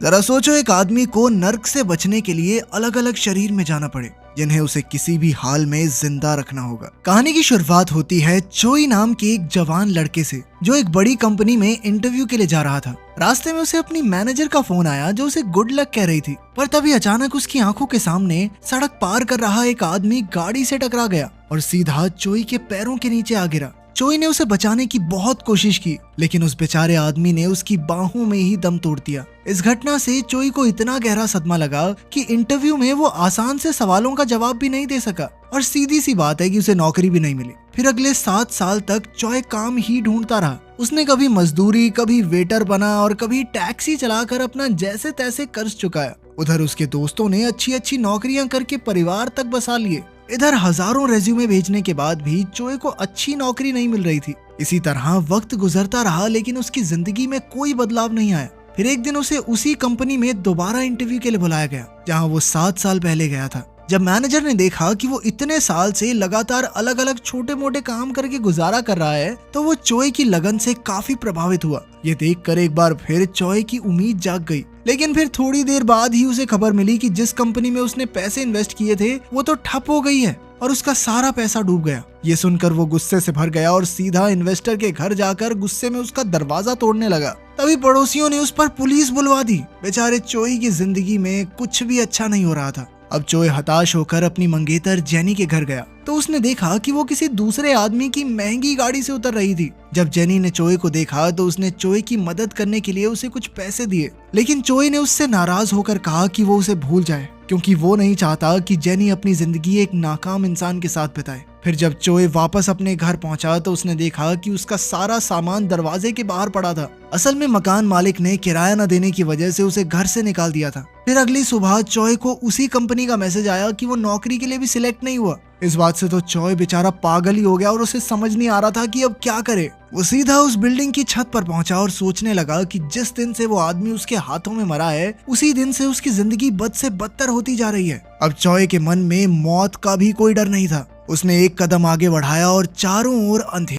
जरा सोचो, एक आदमी को नर्क से बचने के लिए अलग अलग शरीर में जाना पड़े जिन्हें उसे किसी भी हाल में जिंदा रखना होगा। कहानी की शुरुआत होती है चोई नाम के एक जवान लड़के से, जो एक बड़ी कंपनी में इंटरव्यू के लिए जा रहा था। रास्ते में उसे अपनी मैनेजर का फोन आया जो उसे गुड लक कह रही थी, पर तभी अचानक उसकी आंखों के सामने सड़क पार कर रहा एक आदमी गाड़ी से टकरा गया और सीधा चोई के पैरों के नीचे आ गिरा। चोई ने उसे बचाने की बहुत कोशिश की, लेकिन उस बेचारे आदमी ने उसकी बाहों में ही दम तोड़ दिया। इस घटना से चोई को इतना गहरा सदमा लगा कि इंटरव्यू में वो आसान से सवालों का जवाब भी नहीं दे सका, और सीधी सी बात है कि उसे नौकरी भी नहीं मिली। फिर अगले 7 साल तक चोई काम ही ढूंढता रहा। उसने कभी मजदूरी, कभी वेटर बना और कभी टैक्सी चलाकर अपना जैसे तैसे कर्ज चुकाया। उधर उसके दोस्तों ने अच्छी अच्छी नौकरियां करके परिवार तक बसा लिए। इधर हजारों रेज्यूमे भेजने के बाद भी चोई को अच्छी नौकरी नहीं मिल रही थी। इसी तरह वक्त गुजरता रहा, लेकिन उसकी जिंदगी में कोई बदलाव नहीं आया। फिर एक दिन उसे उसी कंपनी में दोबारा इंटरव्यू के लिए बुलाया गया जहां वो 7 साल पहले गया था। जब मैनेजर ने देखा कि वो इतने साल से लगातार अलग अलग छोटे मोटे काम करके गुजारा कर रहा है, तो वो चोई की लगन से काफी प्रभावित हुआ। ये देखकर एक बार फिर चोई की उम्मीद जाग गई। लेकिन फिर थोड़ी देर बाद ही उसे खबर मिली कि जिस कंपनी में उसने पैसे इन्वेस्ट किए थे वो तो ठप हो गई है और उसका सारा पैसा डूब गया। ये सुनकर वो गुस्से से भर गया और सीधा इन्वेस्टर के घर जाकर गुस्से में उसका दरवाजा तोड़ने लगा। तभी पड़ोसियों ने उस पर पुलिस बुलवा दी। बेचारे चोई की जिंदगी में कुछ भी अच्छा नहीं हो रहा था। अब चोई हताश होकर अपनी मंगेतर जेनी के घर गया तो उसने देखा कि वो किसी दूसरे आदमी की महंगी गाड़ी से उतर रही थी। जब जेनी ने चोई को देखा तो उसने चोई की मदद करने के लिए उसे कुछ पैसे दिए, लेकिन चोई ने उससे नाराज होकर कहा कि वो उसे भूल जाए, क्योंकि वो नहीं चाहता कि जेनी अपनी जिंदगी एक नाकाम इंसान के साथ बिताए। फिर जब चोई वापस अपने घर पहुंचा तो उसने देखा कि उसका सारा सामान दरवाजे के बाहर पड़ा था। असल में मकान मालिक ने किराया न देने की वजह से उसे घर से निकाल दिया था। फिर अगली सुबह चोई को उसी कंपनी का मैसेज आया कि वो नौकरी के लिए भी सिलेक्ट नहीं हुआ। इस बात से तो चोई बेचारा पागल ही हो गया और उसे समझ नहीं आ रहा था कि अब क्या करे। वो सीधा उस बिल्डिंग की छत पर पहुंचा और सोचने लगा कि जिस दिन से वो आदमी उसके हाथों में मरा है, उसी दिन से उसकी जिंदगी बद से बदतर होती जा रही है। अब चोई के मन में मौत का भी कोई डर नहीं था। उसने एक कदम आगे बढ़ाया और चारों ओर अंधेरा